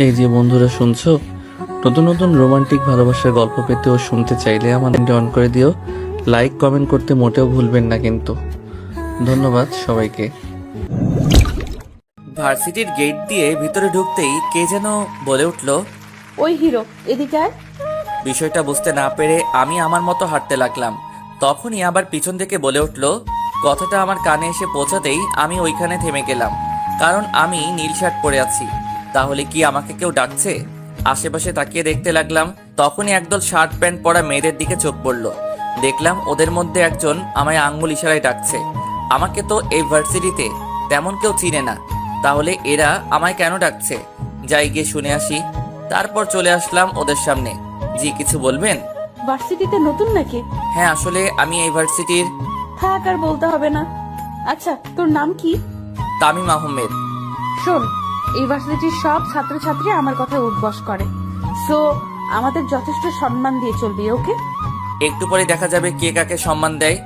এই যে বন্ধুরা শুনছো, নতুন নতুন রোমান্টিক ভালোবাসার গল্প পেতে ও শুনতে চাইলে আমাদের অন করে দিও। লাইক কমেন্ট করতে মোটেও ভুলবেন না কিন্তু। ধন্যবাদ সবাইকে। ভার্সিটির গেট দিয়ে ভিতরে ঢুকতেই কে যেন বলে উঠল, ওই হিরো, এদিকে আয়। বিষয়টা বুঝতে না পেরে আমি আমার মতো হাঁটতে লাগলাম। তখনই আবার পিছন থেকে বলে উঠল। কথাটা আমার কানে এসে পৌঁছাতেই আমি ওইখানে থেমে গেলাম, কারণ আমি নীল শার্ট পরে আছি। তাহলে কি আমাকে কেউ ডাকছে? আশেপাশে তাকিয়ে দেখতে লাগলাম। তখনই একদল শার্ট প্যান্ট পরা মেয়েদের দিকে চোখ পড়ল। দেখলাম ওদের মধ্যে একজন আমায় আঙ্গুল ইশারায় ডাকছে। আমাকে তো এই ভার্সিটিতে তেমন কেউ চিনে না, তাহলে এরা আমায় কেন ডাকছে? যাই গিয়ে শুনে আসি। তারপর চলে আসলাম ওদের সামনে। জি, কিছু বলবেন? ভার্সিটিতে নতুন নাকি? হ্যাঁ, আসলে আমি এই ভার্সিটির। থাক, আর বলতে হবে না। আচ্ছা, তোর নাম কি? তামিম আহমেদ। শোন, এই ভার্সিটির সব ছাত্রছাত্রী আমার কথায় উঠবস করে, সো আমাদের যথেষ্ট সম্মান দিয়ে চলবি, ওকে? একটু পরে দেখা যাবে কে কাকে সম্মান দেয়।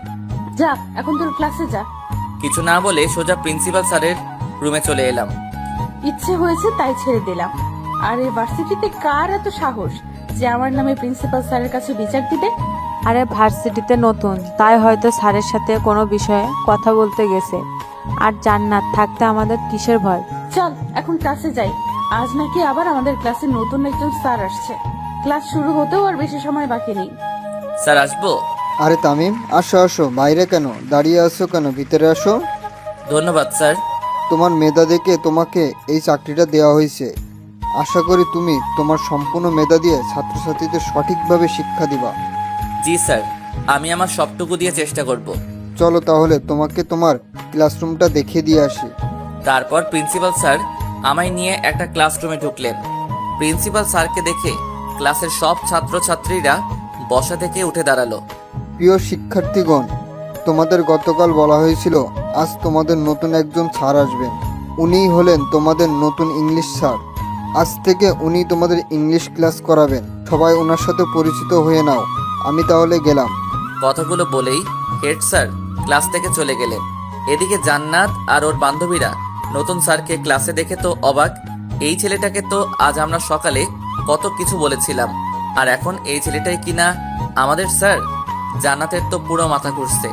যা, এখন তোর ক্লাসে যা। কিছু না বলে সোজা প্রিন্সিপাল স্যারের রুমে চলে এলাম। ইচ্ছে হয়েছে তাই ছেড়ে দিলাম। আর এই ভার্সিটিতে কার এত সাহস যে আমার নামে প্রিন্সিপাল স্যারের কাছে বিচার দিবে? আরে ভার্সিটিতে নতুন, তাই হয়তো স্যারের সাথে কোনো বিষয়ে কথা বলতে গেছে। আর জান্নাত থাকতে আমাদের কিসের ভয়? চল এখন ক্লাসে যাই। আজ নাকি আবার আমাদের ক্লাসে নতুন একজন স্যার আসছে। ক্লাস শুরু হতেও আর বেশি সময় বাকি নেই। স্যার, আসবো? আরে তামিম, আসো আসো। বাইরে কেন দাঁড়িয়ে আসো? কেন ভিতরে আসো। ধন্যবাদ স্যার। তোমার মেধা দেখে তোমাকে এই চাকরিটা দেওয়া হয়েছে। আশা করি তুমি তোমার সম্পূর্ণ মেধা দিয়ে ছাত্রছাত্রীদের সঠিকভাবে শিক্ষা দিবা। জি স্যার, আমি আমার সবটুকু দিয়ে চেষ্টা করব। চলো তাহলে তোমাকে তোমার ক্লাসরুমটা দেখিয়ে দিয়ে আসি। তারপর প্রিন্সিপাল স্যার আমায় নিয়ে একটা ক্লাসরুমে ঢুকলেন। প্রিন্সিপাল স্যারকে দেখে ক্লাসের সব ছাত্রছাত্রীরা বসা থেকে উঠে দাঁড়ালো। প্রিয় শিক্ষার্থীগণ, তোমাদের গতকাল বলা হয়েছিল আজ তোমাদের নতুন একজন স্যার আসবেন। উনিই হলেন তোমাদের নতুন ইংলিশ স্যার। আজ থেকে উনি তোমাদের ইংলিশ ক্লাস করাবেন। সবাই ওনার সাথে পরিচিত হয়ে নাও। আমি তাহলে গেলাম। কথাগুলো বলেই হেড স্যার ক্লাস থেকে চলে গেলেন। এদিকে জান্নাত আর ওর বান্ধবীরা নতুন স্যারকে ক্লাসে দেখে তো অবাক। এই ছেলেটাকে তো আজ আমরা সকালে কত কিছু বলেছিলাম, আর এখন এই ছেলেটাই কিনা আমাদের স্যার। জান্নাতের তো পুরো মাথা ঘুরছে।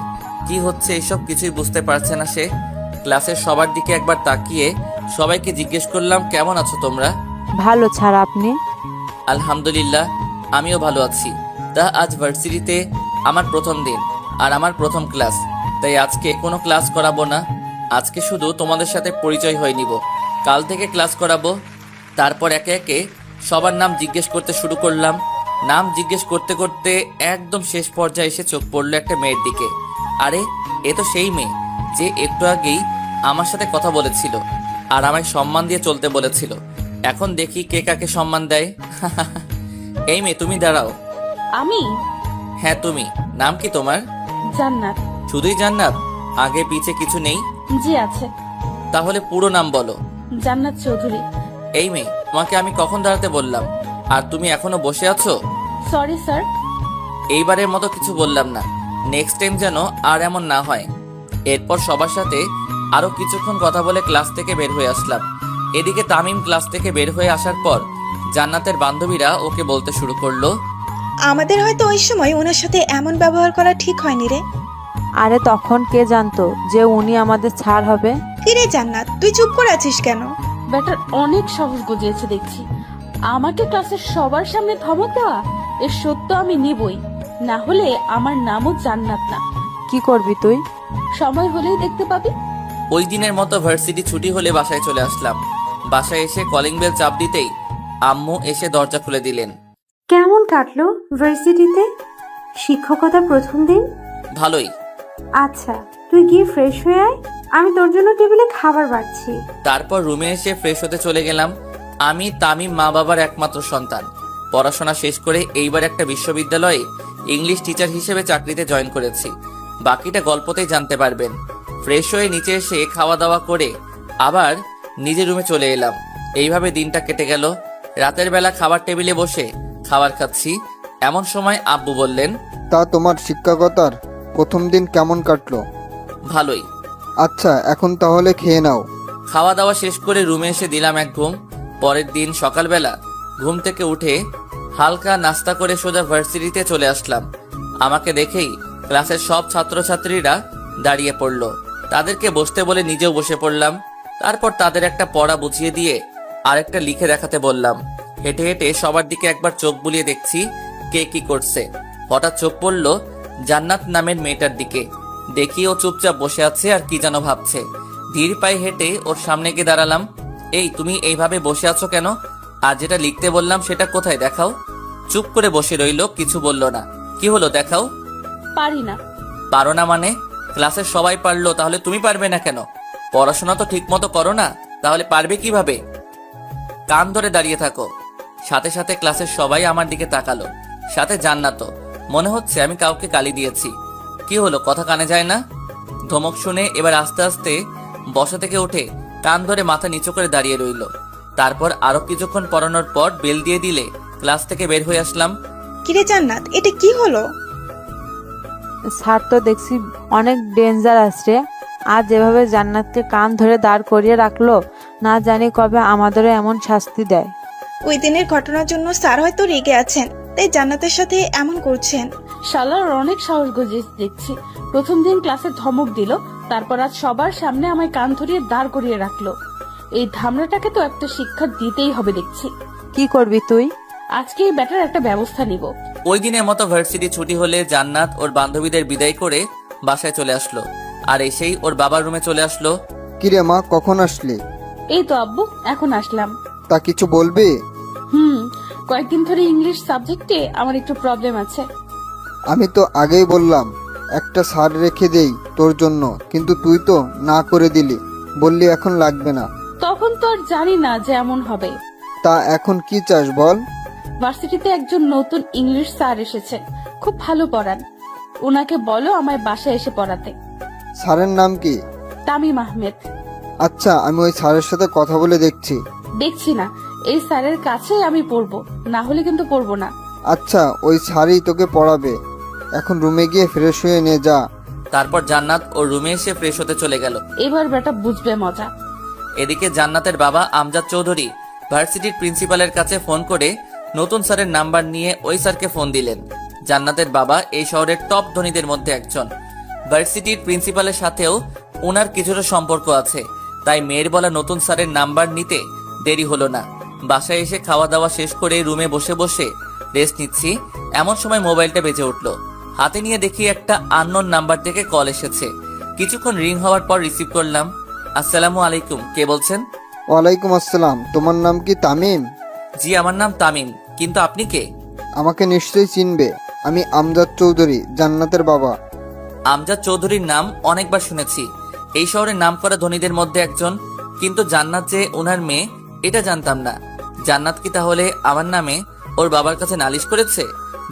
কি হচ্ছে এইসব কিছুই বুঝতে পারছে না সে। ক্লাসের সবার দিকে একবার তাকিয়ে সবাইকে জিজ্ঞেস করলাম, কেমন আছো তোমরা? ভালো স্যার, আপনি? আলহামদুলিল্লাহ, আমিও ভালো আছি। তা আজ ভার্সিটিতে আমার প্রথম দিন আর আমার প্রথম ক্লাস, তাই আজকে কোনো ক্লাস করাবো না। আজকে শুধু তোমাদের সাথে পরিচয় হয়ে নিব। কাল থেকে ক্লাস করাবো। তারপর একে একে সবার নাম জিজ্ঞেস করতে শুরু করলাম। নাম জিজ্ঞেস করতে করতে একদম শেষ পর্যায়ে এসে চোখ পড়লো একটা মেয়ের দিকে। আরে, এ তো সেই মেয়ে যে একটু আগেই আমার সাথে কথা বলেছিল আর আমায় সম্মান দিয়ে চলতে বলেছিল। এখন দেখি কে কাকে সম্মান দেয়। এই মেয়ে, তুমি দাঁড়াও। আমি? হ্যাঁ তুমি। নাম কি তোমার? জান্নাত। শুধুই জান্নাত? আগে পিছে কিছু নেই? জি আছে। তাহলে পুরো নাম বলো। জান্নাত চৌধুরী। এই মেয়ে, তোমাকে আমি কখন দাঁড়াতে বললাম আর তুমি এখনো বসে আছো? Sorry sir. এইবারের মতো কিছু বললাম না, নেক্সট টাইম যেন আর এমন না হয়। এরপর সবার সাথে আরো কিছুক্ষণ কথা বলে ক্লাস থেকে বের হয়ে আসলাম। এদিকে তামিম ক্লাস থেকে বের হয়ে আসার পর জান্নাতের বান্ধবীরা ওকে বলতে শুরু করলো, আমাদের হয়তো ওই সময় ওনার সাথে এমন ব্যবহার করা ঠিক হয়নি রে। আরে তখন কে জানতো যে উনি আমাদের স্যার হবে? কিরে জান্নাত, তুই চুপ করে আছিস কেন? ব্যাটার অনেক সাহস গজিয়েছে দেখছি। আমাকে ক্লাসের সবার সামনে ধমক দেওয়া, এর সত্য আমি নেবই। না হলে আমার নামও জান্নাত না। কি করবি তুই? সময় হলেই দেখতে পাবি। ওই দিনের মতো ভার্সিটি ছুটি হলে বাসায় চলে আসলাম। বাসায় এসে কলিং বেল চাপ দিতেই আম্মু এসে দরজা খুলে দিলেন। কেমন কাটলো ভার্সিটিতে শিক্ষকতা প্রথম দিন? ভালোই। আচ্ছা, তুই গিয়ে ফ্রেশ হয়ে আয়, আমি তোর জন্য টেবিলে খাবার বাড়ছি। তারপর রুমে এসে ফ্রেশ হতে চলে গেলাম। আমি তামিম মা বাবার একমাত্র সন্তান। পড়াশোনা শেষ করে এইবার একটা বিশ্ববিদ্যালয়ে ইংলিশ টিচার হিসেবে চাকরিতে জয়েন করেছি। বাকিটা গল্পতেই জানতে পারবেন। ফ্রেশ হয়ে নিচে এসে খাওয়া দাওয়া করে আবার নিজের রুমে চলে এলাম। এইভাবে দিনটা কেটে গেল। রাতের বেলা খাবার টেবিলে বসে খাবার খাচ্ছি, এমন সময় আব্বু বললেন, তা তোমার শিক্ষকতার প্রথম দিন কেমন কাটলো? ভালোই। আচ্ছা এখন তাহলে খেয়ে নাও। খাওয়া দাওয়া শেষ করে রুমে এসে দিলাম এক ঘুম। পরের দিন সকালবেলা ঘুম থেকে উঠে হালকা নাস্তা করে সোজা ভার্সিটিতে চলে আসলাম। আমাকে দেখেই ক্লাসের সব ছাত্রছাত্রীরা দাঁড়িয়ে পড়লো। তাদেরকে বসতে বলে নিজেও বসে পড়লাম। তারপর তাদের একটা পড়া বুঝিয়ে দিয়ে আরেকটা লিখে দেখাতে বললাম। হেঁটে হেঁটে সবার দিকে একবার চোখ বুলিয়ে দেখছি কে কি করছে। হঠাৎ চোখ পড়ল জান্নাত নামের মেয়েটার দিকে। দেখি ও চুপচাপ বসে আছে আর কি যেন ভাবছে। ধীর পায়ে হেঁটে ওর সামনে গিয়ে দাঁড়ালাম। এই, তুমি এইভাবে বসে আছো কেন? আর যেটা লিখতে বললাম সেটা কোথায় দেখাও? চুপ করে বসে রইলো, কিছু বলল না। কি হলো, দেখাও। পারি না। পারো না মানে? ক্লাসের সবাই পারলো, তাহলে তুমি পারবে না কেন? পড়াশোনা তো ঠিক মতো করো না, তাহলে পারবে কিভাবে? কান ধরে দাঁড়িয়ে থাকো। সাথে সাথে ক্লাসের সবাই আমার দিকে তাকালো, সাথে জান্নাতও। মনে হচ্ছে আমি কাউকে গালি দিয়েছি। কি হলো, কথা কানে যায় না? ধমক শুনে এবার আস্তে আস্তে বসা থেকে উঠে কান ধরে মাথা নিচু করে দাঁড়িয়ে রইল। তারপর আরো কিছুক্ষণ পড়ানোর পর বেল দিয়ে দিলে ক্লাস থেকে বের হয়ে আসলাম। কিরে জান্নাত, এটা কি হলো? স্যার তো দেখছি অনেক ডেঞ্জার আছে। আজ এভাবে জান্নাতকে কান ধরে দাঁড় করিয়ে রাখলো, না জানি কবে আমাদেরও এমন শাস্তি দেয়। ওই দিনের ঘটনার জন্য স্যার হয়তো রেগে আছেন, তাই জান্নাতের সাথে এমন করছেন। শালার অনেক সাহস গজিয়েছে দেখছি। প্রথম দিন ক্লাসে ধমক দিল, তারপর আজ সবার সামনে আমায় কান ধরিয়ে দাঁড় করিয়ে রাখলো। এই ধামড়াটাকে তো একটা শিক্ষা দিতেই হবে দেখছি। কি করবি তুই? আজকে এই ব্যাটার একটা ব্যবস্থা নিব। ওই দিনের মতো ভার্সিটি ছুটি হলে জান্নাত ওর বান্ধবীদের বিদায় করে বাসায় চলে আসলো। আর এসেই ওর বাবার রুমে চলে আসলো। কিরে মা, কখন আসলি? এই তো আব্বু, এখন আসলাম। তা কিছু বলবি? কয়েকদিন ধরে ইংলিশ সাবজেক্টে আমার একটু প্রবলেম আছে। আমি তো আগেই বললাম একটা স্যার রেখে দেই তোর জন্য, কিন্তু তুই তো না করে দিলি, বললি এখন লাগবে না। তখন তো আর জানি না যে এমন হবে। তা এখন কি চাস বল? ভার্সিটিতে একজন নতুন ইংলিশ স্যার এসেছে, খুব ভালো পড়ান। ওনাকে বলো আমায় বাসায় এসে পড়াতে। স্যারের নাম কি? তামিম আহমেদ। আচ্ছা, আমি ওই স্যারের সাথে কথা বলে দেখছি। দেখছি না, এই স্যারের কাছেই আমি পড়বো, না হলে কিন্তু পড়বো না। আচ্ছা, ওই স্যারই তোকে পড়াবে। এখন রুমে গিয়ে ফ্রেশ হয়ে নে যা। তারপর জান্নাত ওর রুমে এসে ফ্রেশ হতে চলে গেল। এবার বেটা বুঝবে মজা। এদিকে জান্নাতের বাবা আমজাদ চৌধুরী ভার্সিটির প্রিন্সিপালের কাছে ফোন করে নতুন স্যারের নাম্বার নিয়ে ওই স্যারকে ফোন দিলেন। জান্নাতের বাবা এই শহরের টপ ধনীদের মধ্যে একজন। ভার্সিটির প্রিন্সিপালের সাথেও ওনার কিছুটা সম্পর্ক আছে, তাই মেয়ের বলা নতুন স্যারের নাম্বার নিতে দেরি হলো না। বাসায় এসে খাওয়া দাওয়া শেষ করে রুমে বসে বসে রেস্ট নিচ্ছি, এমন সময় মোবাইলটা বেজে উঠলো। হাতে নিয়ে দেখি একটা আননোন নাম্বার থেকে কল এসেছে। কিছুক্ষণ রিং হওয়ার পর রিসিভ করলাম। আসসালামু আলাইকুম, কে বলছেন? ওয়ালাইকুম আসসালাম। তোমার নাম কি তামিম? জি, আমার নাম তামিম, কিন্তু আপনি কে? আমাকে নিশ্চয়ই চিনবে, আমি আমজাদ চৌধুরী, জান্নাতের বাবা। আমজাদ চৌধুরীর নাম অনেকবার শুনেছি, এই শহরের নামকরা ধনীদের মধ্যে একজন, কিন্তু জান্নাত যে ওনার মেয়ে এটা জানতাম না। জান্নাত কি তাহলে আমার নামে ওর বাবার কাছে নালিশ করেছে,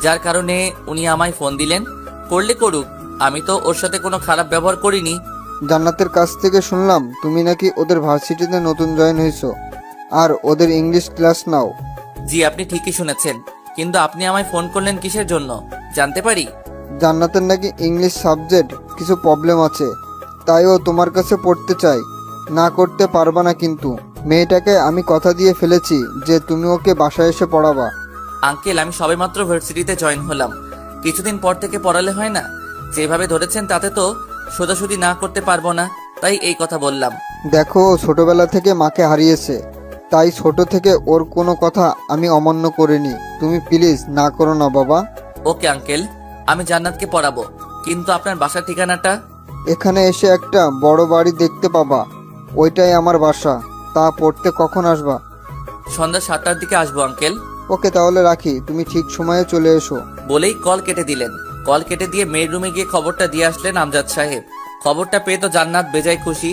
যার কারণে উনি আমায় ফোন দিলেন? করলে করুক, আমি তো ওর সাথে কোনো খারাপ ব্যবহার করিনি। জান্নাতের কাছ থেকে শুনলাম তুমি নাকি ওদের ভার্সিটিতে নতুন জয়েন হয়েছো আর ওদের ইংলিশ ক্লাস নাও। জি, আপনি ঠিকই শুনেছেন, কিন্তু আপনি আমায় ফোন করলেন কিসের জন্য জানতে পারি? জান্নাতের নাকি ইংলিশ সাবজেক্ট কিছু প্রবলেম আছে, তাই ও তোমার কাছে পড়তে চাই। না করতে পারবা না, কিন্তু মেয়েটাকে আমি কথা দিয়ে ফেলেছি যে তুমি ওকে বাসায় এসে পড়াবা। আঙ্কেল, আমি সবেমাত্র ভার্সিটিতে জয়েন হলাম, কিছুদিন পর থেকে পড়ালে হয় না? যেভাবে ধরেছেন তাতে তো সোজাসুজি না করতে পারবো না, তাই এই কথা বললাম। দেখো, ও ছোটবেলা থেকে মাকে হারিয়েছে, তাই ছোট থেকে ওর কোনো কথা আমি অমান্য করিনি। তুমি প্লিজ না করো না বাবা। ওকে আঙ্কেল, আমি জান্নাতকে পড়াবো, কিন্তু আপনার বাসার ঠিকানাটা? এখানে এসে একটা বড় বাড়ি দেখতে পাবা, ওইটাই আমার বাসা। তা পড়তে কখন আসবা? সন্ধ্যা 7টার দিকে আসবো আঙ্কেল। ওকে, তাহলে রাখি, তুমি ঠিক সময়ে চলে এসো। বলেই কল কেটে দিলেন। কল কেটে দিয়ে মেয়ের রুমে গিয়ে খবরটা দিয়ে আসলেন আমজাদ সাহেব। খবরটা পেয়ে তো জান্নাত বেজায় খুশি।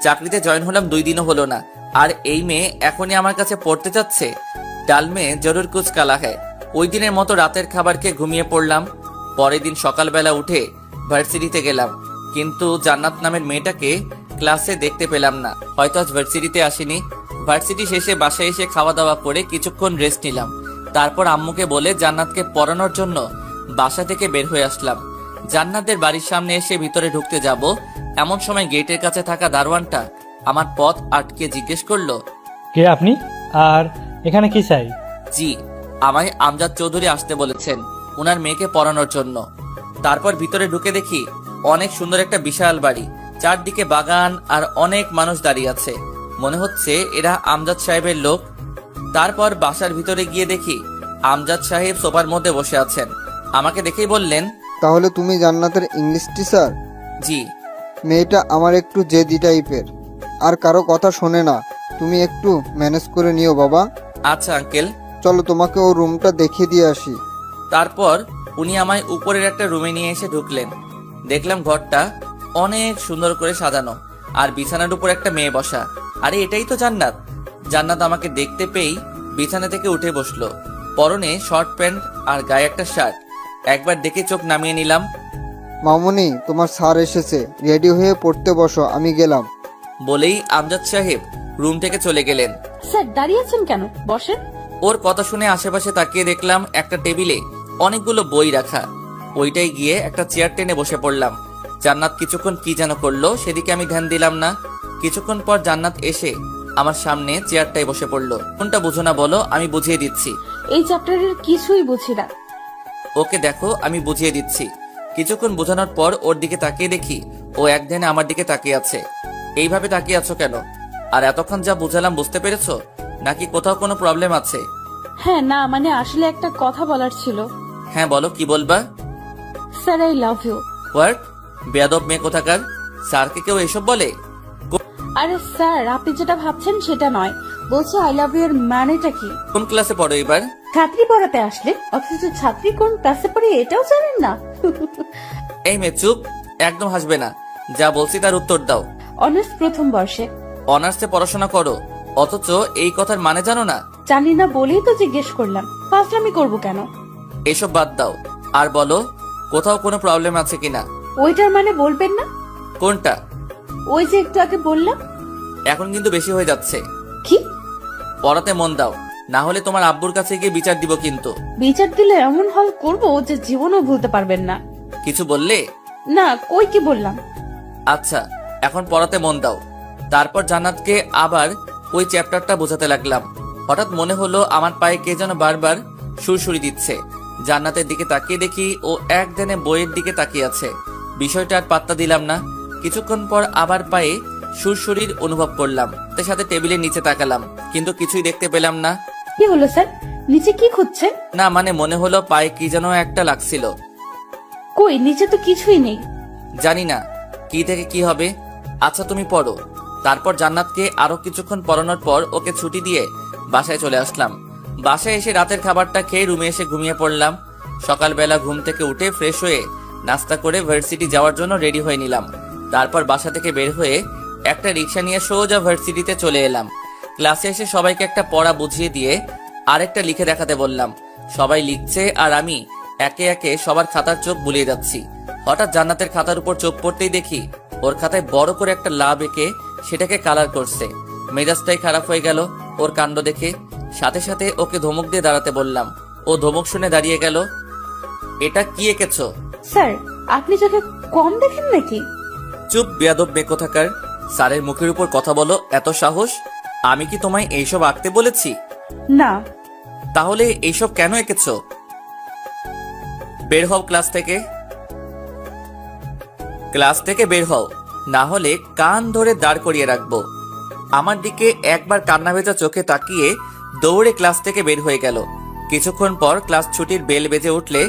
চাকরিতে জয়েন হলাম 2 দিনও হলো না, আর এই মেয়ে এখনই আমার কাছে পড়তে যাচ্ছে। ডাল মেয়ে জরুর কুছ কালা হ্যায়। ওই দিনের মতো রাতের খাবার খেয়ে ঘুমিয়ে পড়লাম। পরের দিন সকালবেলা উঠে ভার্সিটিতে গেলাম, কিন্তু জান্নাত নামের মেয়েটাকে ক্লাসে দেখতে পেলাম না। হয়তো আজ ভার্সিটিতে আসেনি। ভার্সিটি শেষে বাসায় এসে খাওয়া দাওয়া করে কিছুক্ষণ রেস্ট নিলাম। তারপর আম্মুকে বলে জান্নাতকে পড়ানোর জন্য বাসা থেকে বের হয়ে আসলাম। জান্নাতের বাড়ির সামনে এসে ভিতরে ঢুকতে যাব, এমন সময় গেটের কাছে থাকা দারোয়ানটা আমার পথ আটকে জিজ্ঞেস করলো, কে আপনি? আর এখানে কি চাই? জি, আমায় আমজাদ চৌধুরী আসতে বলেছেন ওনার মেয়েকে পড়ানোর জন্য। তারপর ভিতরে ঢুকে দেখি অনেক সুন্দর একটা বিশাল বাড়ি, চারদিকে বাগান আর অনেক মানুষ দাঁড়িয়ে আছে। মনে হচ্ছে এরা আমজাদ সাহেবের লোক। তারপর বাসার ভিতরে গিয়ে দেখি আমজাদ সাহেব সোফার মধ্যে বসে আছেন। আমাকে দেখেই বললেন, তাহলে তুমি জান্নাতের ইংলিশ টিচার? জি। মেয়েটা আমার একটু জেদি টাইপের, আর কারো কথা শোনে না। তুমি একটু ম্যানেজ করে নিও বাবা। আচ্ছা আঙ্কেল। চলো তোমাকে ও রুমটা দেখিয়ে দিয়ে আসি। তারপর উনি আমায় উপরের একটা রুমে নিয়ে এসে ঢুকলেন। দেখলাম ঘরটা অনেক সুন্দর করে সাজানো, আর বিছানার উপর একটা মেয়ে বসা। আরে এটাই তো জান্নাত। জান্নাত আমাকে দেখতে পেয়েই বিছানা থেকে উঠে বসলো। পরনে শর্ট প্যান্ট আর গায়ে একটা শার্ট। একবার দেখে চোখ নামিয়ে নিলাম। মামুনি, তোমার স্যার এসেছে, রেডি হয়ে পড়তে বসো, আমি গেলাম। বলেই আমজাদ সাহেব রুম থেকে চলে গেলেন। স্যার দাঁড়িয়ে আছেন কেন? বসেন। ওর কথা শুনে আশেপাশে তাকিয়ে দেখলাম একটা টেবিলে অনেকগুলো বই রাখা। ওইটাই গিয়ে একটা চেয়ার টেনে বসে পড়লাম। জান্নাত কিছুক্ষণ কি যেন করলো, সেদিকে আমি ধ্যান দিলাম না। কিছুক্ষণ পর জান্নাত এসে আমার সামনে চেয়ারটায় বসে পড়লো। কোনটা বুঝো না বলো, আমি বুঝিয়ে দিচ্ছি। এই চ্যাপ্টারের কিছুই বুঝি না। ওকে দেখো, আমি বুঝিয়ে দিচ্ছি। কিছুক্ষণ বোঝানোর পর ওর দিকে তাকিয়ে দেখি ও এক ধ্যানে আমার দিকে তাকিয়ে আছে। এইভাবে তাকিয়ে আছো কেন? আর এতক্ষণ যা বুঝালাম বুঝতে পেরেছো, নাকি কোথাও কোনো প্রবলেম আছে? হ্যাঁ না, মানে আসলে একটা কথা বলার ছিল। হ্যাঁ বলো, কি বলবা? Sir I love you. What? বেয়াদব মেয়ে কোথাকার! স্যারকে কেউ এসব বলে? আরে স্যার, আপনি যেটা ভাবছেন সেটা নয়, বলছি আই লাভ ইউ এর মানেটা কি? কোন ক্লাসে পড়ো এবার? ছাত্রী পড়াতে আসলে, অথচ ছাত্রী কোন ক্লাসে পড়ে এটাও জানেন না? এই মেয়ে চুপ, একদম হাসবে না। যা বলছি তার উত্তর দাও। অনার্স প্রথম বর্ষে। অনার্সে পড়াশোনা করো, অথচ এই কথার মানে জানো না? জানি না বলেই তো জিজ্ঞেস করলাম, ফাজলামি করব কেন? এসব বাদ দাও, আর বলো কোথাও কোনো প্রবলেম আছে কিনা। ওইটার মানে বলবেন না? কোনটা? ওই যে একটু আগে বললাম। এখন কিন্তু বেশি হয়ে যাচ্ছে। কি? পড়াতে মন দাও, না হলে তোমার আব্বুর কাছে গিয়ে বিচার দিব কিন্তু। বিচার দিলে এমন হল করব যে জীবনও ভুলতে পারবেন না। কিছু বললে? না, কই কি বললাম? আচ্ছা, এখন পড়াতে মন দাও। তারপর জান্নাতকে আবার ওই চ্যাপ্টারটা বোঝাতে লাগলাম। হঠাৎ মনে হলো আমার পায়ে কে যেন বারবার সুরসুরি দিচ্ছে। জান্নাতের দিকে তাকিয়ে দেখি ও একদিনে বইয়ের দিকে তাকিয়ে আছে। বিষয়টা আর পাত্তা দিলাম না। কিছুক্ষণ পর আবার পায়ে সুরসুরির অনুভব করলাম। তার সাথে টেবিলের নিচে তাকালাম, কিন্তু কিছুই দেখতে পেলাম না। কি হলো স্যার? নিচে কি খুঁজছেন? না মানে মনে হলো পায়ে কি যেন একটা লাগছিল। কই, নিচে তো কিছুই নেই। জানি না কি থেকে কি হবে। আচ্ছা তুমি পড়ো। তারপর জান্নাতকে আরো কিছুক্ষণ পড়ানোর পর ওকে ছুটি দিয়ে বাসায় চলে আসলাম। বাসায় এসে রাতের খাবারটা খেয়ে রুমে এসে ঘুমিয়ে পড়লাম। সকালবেলা ঘুম থেকে উঠে ফ্রেশ হয়ে নাস্তা করে ভার্সিটি যাওয়ার জন্য রেডি হয়ে নিলাম। তারপর বাসা থেকে বের হয়ে একটা রিক্সা নিয়ে সোজা ভার্সিটিতে চলে এলাম। ক্লাসে এসে সবাইকে একটা পড়া বুঝিয়ে দিয়ে আরেকটা লিখে দেখাতে বললাম। সবাই লিখছে আর আমি একে একে সবার খাতার চোখ বুলিয়ে যাচ্ছি। হঠাৎ জান্নাতের খাতার উপর চোখ পড়তেই দেখি ওর খাতায় বড় করে একটা লাভ এঁকে সেটাকে কালার করছে। মেজাজটাই খারাপ হয়ে গেল ওর কাণ্ড দেখে। সাথে সাথে ওকে ধমক দিয়ে দাঁড়াতে বললাম। ও ধমক শুনে দাঁড়িয়ে গেল। এটা কি এঁকেছো? স্যার, আপনি চোখে কম দেখেন নাকি? চুপ বেয়াদব মেয়ে কোথাকার! স্যারের মুখের উপর কথা বলো, এত সাহস! আমি কি তোমায় এইসব আঁকতে বলেছি? না। তাহলে এইসব কেন এঁকেছো? বের হও ক্লাস থেকে। ক্লাস থেকে বের হও, না হলে কান ধরে দাঁড় করিয়ে রাখবো। আমার দিকে একবার কান্না ভেজা চোখে তাকিয়ে দৌড়ে ক্লাস থেকে বের হয়ে গেল। কিছুক্ষণ পর ক্লাস ছুটির বেল বেজে উঠলে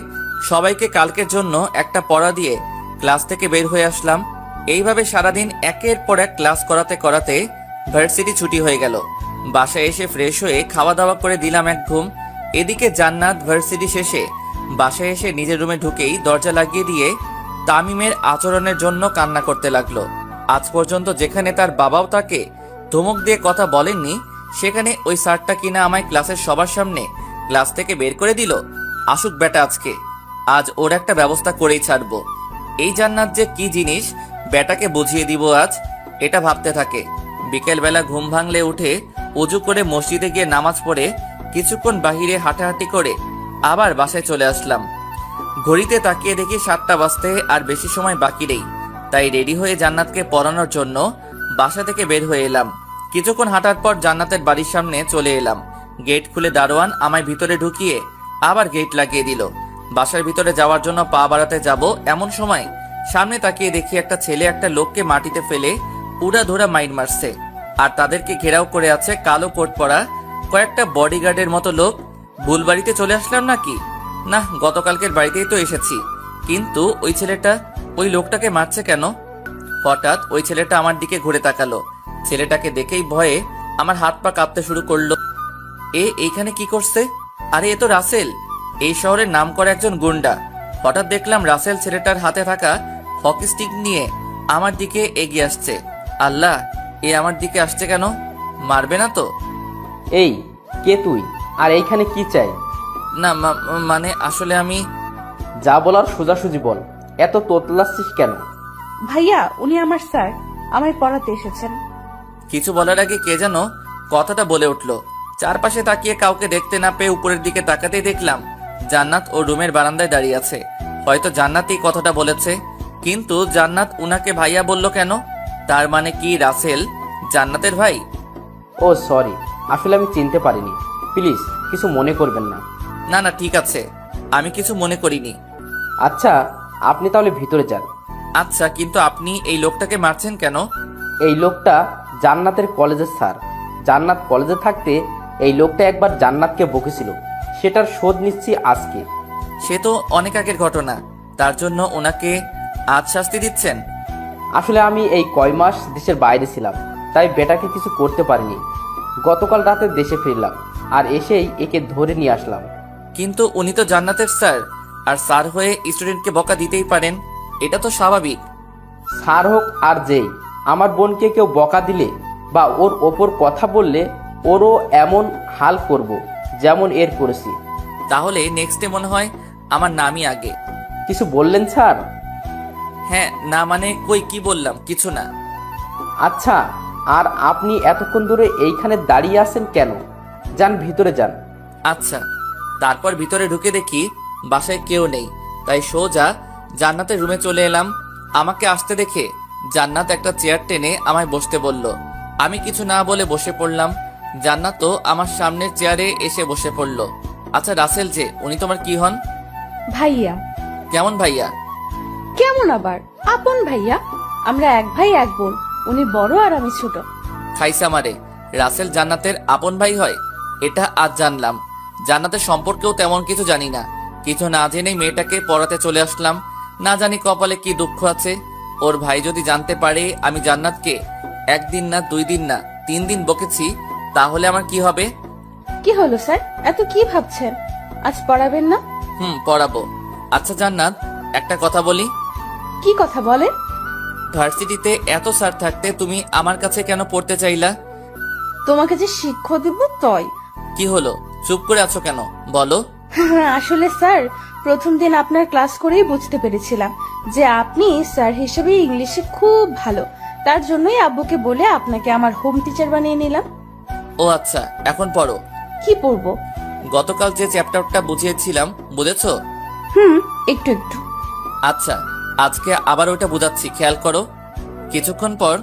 সবাইকে কালকের জন্য একটা পড়া দিয়ে ক্লাস থেকে বের হয়ে আসলাম। এইভাবে সারাদিন একের পর এক ক্লাস করাতে করাতে ভার্সিটি ছুটি হয়ে গেল। বাসায় এসে ফ্রেশ হয়ে খাওয়া দাওয়া করে দিলাম এক ঘুম। এদিকে জান্নাত ভার্সিটি শেষে বাসায় এসে নিজের রুমে ঢুকেই দরজা লাগিয়ে দিয়ে তামিমের আচরণের জন্য কান্না করতে লাগলো। আজ পর্যন্ত যেখানে তার বাবাও তাকে ধমক দিয়ে কথা বলেননি, সেখানে ওই স্যারটা কিনা আমায় ক্লাসের সবার সামনে ক্লাস থেকে বের করে দিল। আসুক বেটা আজকে, আজ ওর একটা ব্যবস্থা করেই ছাড়বো। এই জান্নাত যে কি জিনিস বেটাকে বুঝিয়ে দিব আজ, এটা ভাবতে থাকে। বিকেলবেলা ঘুম ভাঙলে উঠে উজু করে মসজিদে গিয়ে নামাজ পড়ে কিছুক্ষণ বাহিরে হাঁটাহাঁটি করে আবার বাসায় চলে আসলাম। ঘড়িতে তাকিয়ে দেখি 7টা বাজতে আর বেশি সময় বাকি নেই। তাই রেডি হয়ে জান্নাতকে পড়ানোর জন্য বাসা থেকে বের হয়ে এলাম। কিছুক্ষণ হাঁটার পর জান্নাতের বাড়ির সামনে চলে এলাম। গেট খুলে দারোয়ান আমায় ভিতরে ঢুকিয়ে আবার গেট লাগিয়ে দিল। বাসার ভিতরে যাওয়ার জন্য পা বাড়াতে যাব এমন সময় সামনে তাকিয়ে দেখি একটা ছেলে একটা লোককে মাটিতে ফেলে উড়াধুরা মাইর মারছে, আর তাদেরকে ঘেরাও করে আছে কালো কোট পরা কয়েকটা বডিগার্ডের মতো লোক। ভুল বাড়িতে চলে আসলাম নাকি? না, গতকালকের বাড়িতেই তো এসেছি, কিন্তু ওই ছেলেটা ওই লোকটাকে মারছে কেন? হঠাৎ ওই ছেলেটা আমার দিকে ঘুরে তাকালো। ছেলেটাকে দেখেই ভয়ে আমার হাত পা কাঁপতে শুরু করলো। এইখানে কি করছে? আরে এ তো রাসেল, এই শহরের নাম করা একজন গুন্ডা। হঠাৎ দেখলাম রাসেল ছেলেটার হাতে থাকা হকি স্টিক নিয়ে আমার দিকে এগিয়ে আসছে। আল্লাহ, এ আমার দিকে আসছে কেন? মারবে না তো? এই, কে তুই? আর এইখানে কি চাই? না মানে আসলে আমি যা বলার সোজাসুজি বল, এত তোতলাচ্ছিস কেন? ভাইয়া, উনি আমার স্যার, আমায় পড়াতে এসেছেন। কিছু বলার আগে কে যেন কথাটা বলে উঠলো। চারপাশে তাকিয়ে কাউকে দেখতে না পেয়ে উপরের দিকে তাকাতেই দেখলাম জান্নাত ও রুমের বারান্দায় দাঁড়িয়ে আছে। হয়তো জান্নাতই কথাটা বলেছে, কিন্তু জান্নাত উনাকে ভাইয়া বলল কেন? তার মানে কি রাসেল জান্নাতের ভাই? ও সরি, আসলে আমি চিনতে পারিনি, প্লিজ কিছু মনে করবেন না। না না, ঠিক আছে, আমি কিছু মনে করিনি। আচ্ছা, আপনি তাহলে ভিতরে যান। আচ্ছা, কিন্তু আপনি এই লোকটাকে মারছেন কেন? এই লোকটা জান্নাতের কলেজের স্যার। জান্নাত কলেজে থাকতে এই লোকটা একবার জান্নাতকে বকেছিল, সেটার শোধ নিচ্ছি আজকে। সে তো অনেক আগের ঘটনা, তার জন্য ওনাকে আজ শাস্তি দিচ্ছেন? আসলে আমি এই কয় মাস দেশের বাইরে ছিলাম, তাই বেটাকে কিছু করতে পারিনি। গতকাল রাতে দেশে ফিরলাম, আর এসেই একে ধরে নিয়ে আসলাম। কিন্তু উনি তো জান্নাতের স্যার, আর স্যার হয়ে স্টুডেন্টকে বকা দিতেই পারেন, এটা তো স্বাভাবিক। স্যার হোক আর যেই, আমার বোনকে কেউ বকা দিলে বা ওর ওপর কথা বললে ওরও এমন হাল করব যেমন এর করেছি। তাহলে নেক্সটে মনে হয় আমার নামই আগে। কিছু বললেন স্যার? হ্যাঁ, না মানে কই কি বললাম, কিছু না। আচ্ছা, আর আপনি এতক্ষণ ধরে এইখানে দাঁড়িয়ে আছেন কেন? যান ভিতরে যান। আচ্ছা। তারপর ভিতরে ঢুকে দেখি বাসায় কেউ নেই, তাই সোজা জান্নাতের রুমে চলে এলাম। আমাকে আসতে দেখে জান্নাত একটা চেয়ার টেনে আমায় বসতে বলল। আমি কিছু না বলে বসে পড়লাম। জান্নাত তো আমার সামনের চেয়ারে এসে বসে পড়ল। আচ্ছা রাসেল যে, উনি তোমার কি হন? ভাইয়া। কেমন ভাইয়া? কেমন আবার, আপন ভাইয়া। আমরা এক ভাই এক বোন, উনি বড় আর আমি ছোট। খাইসা মারে, রাসেল জান্নাতের আপন ভাই হয়? এটা আজ জানলাম। জান্নাতের সম্পর্কেও তেমন কিছু জানি না। কিছু না জেনেই মেয়েটাকে পড়াতে চলে আসলাম। না জানি কপালে কি দুঃখ আছে। ওর ভাই যদি জানতে পারে আমি জান্নাতকে একদিন না 2 দিন না 3 দিন বকেছি, তাহলে আমার কি হবে? কি হলো স্যার, এত কি ভাবছেন? আজ পড়াবেন না? পড়াবো। আচ্ছা জান্নাত, একটা কথা বলি। কি কথা বলে? ভার্সিটিতে এত স্যার থাকতে তুমি আমার কাছে কেন পড়তে চাইলা? তোমাকে যে শিক্ষা দিব তয়। কি হলো, চুপ করে আছো কেন, বলো। আসলে স্যার, প্রথম দিন আপনার ক্লাস করেই বুঝতে পেরেছিলাম যে আপনি স্যার হিসেবে ইংলিশে খুব ভালো। তার জন্যই আব্বুকে বলে আপনাকে আমার হোম টিচার বানিয়ে নিলাম। ও আচ্ছা, এখন পড়ো। কি পড়বো? গতকাল যে চ্যাপ্টারটা বুঝিয়েছিলাম, বুঝেছো? একটু একটু। আচ্ছা, আজকে আবার ওটা বুঝাচ্ছি, খেয়াল করো। কিছুক্ষণ পর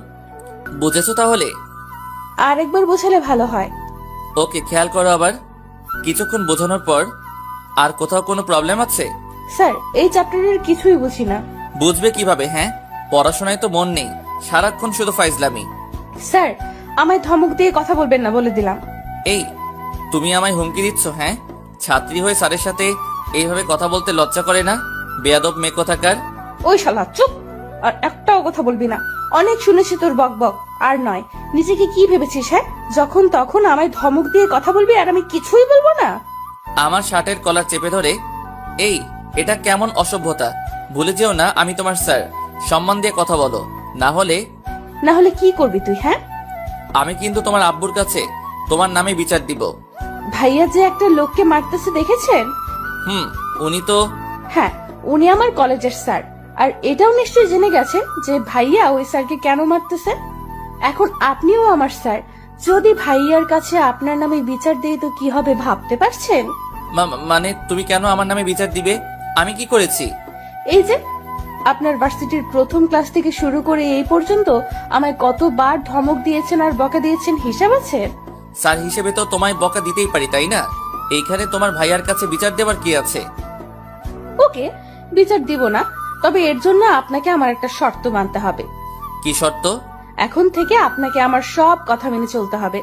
বুঝেছো তাহলে? আরেকবার বোঝালে ভালো হয়। ওকে, খেয়াল করো আবার। কিছুক্ষণ বোঝানোর পর, আর কোথাও কোনো প্রবলেম আছে? স্যার, এই চ্যাপ্টারের কিছুই বুঝি না। বুঝবে কিভাবে? হ্যাঁ, পড়াশোনায় তো মন নেই, সারাক্ষণ শুধু ফাইজলামি। স্যার, আমায় ধমক দিয়ে কথা বলবেন না, বলে দিলাম। এই, তুমি আমায় হুমকি দিচ্ছ? হ্যাঁ, ছাত্রী হয়ে স্যারের সাথে এইভাবে কথা বলতে লজ্জা করে না? বেয়াদব মেয়ে কোথাকার। ওই শালা চুপ, আর একটাও কথা বলবি না। অনেক শুনেছি তোর বক বক, আর নয়। নিজেকে কি ভেবেছিস? হ্যাঁ, যখন তখন আমায় ধমক দিয়ে কথা বলবি আর আমি কিছুই বলবো না? আমার শার্টের কলার চেপে ধরে, এই, এটা কেমন অসভ্যতা? ভুলে যেও না আমি তোমার স্যার, সম্মান দিয়ে কথা বলো, না হলে কি করবি তুই? হ্যাঁ, আমি কিন্তু তোমার আব্বুর কাছে তোমার নামে বিচার দিব। ভাইয়া যে একটা লোককে মারতেছে দেখেছেন? উনি তো, হ্যাঁ, উনি আমার কলেজের স্যার। আর এটাও নিশ্চয়ই জেনে গেছে যে ভাইয়া ওই স্যারকে কেন মারতেছে। এখন আপনিও আমার স্যার, যদি ভাইয়ার কাছে আপনার নামে বিচার দেই তো কি হবে ভাবতে পারছেন? মানে তুমি কেন আমার নামে বিচার দিবে? আমি কি করেছি? এই যে আপনার ভার্সিটির প্রথম ক্লাস থেকে শুরু করে এই পর্যন্ত আমায় কতবার ধমক দিয়েছেন আর বকা দিয়েছেন হিসাব আছে? স্যার হিসেবে তো তোমায় বকা দিতেই পারি, তাই না? এইখানে তোমার ভাইয়ার কাছে বিচার দেওয়ার কি আছে? ওকে, বিচার দিব না, তবে এর জন্য আপনাকে আমার একটা শর্ত মানতে হবে। কি শর্ত? এখন থেকে আপনাকে আমার সব কথা মেনে চলতে হবে।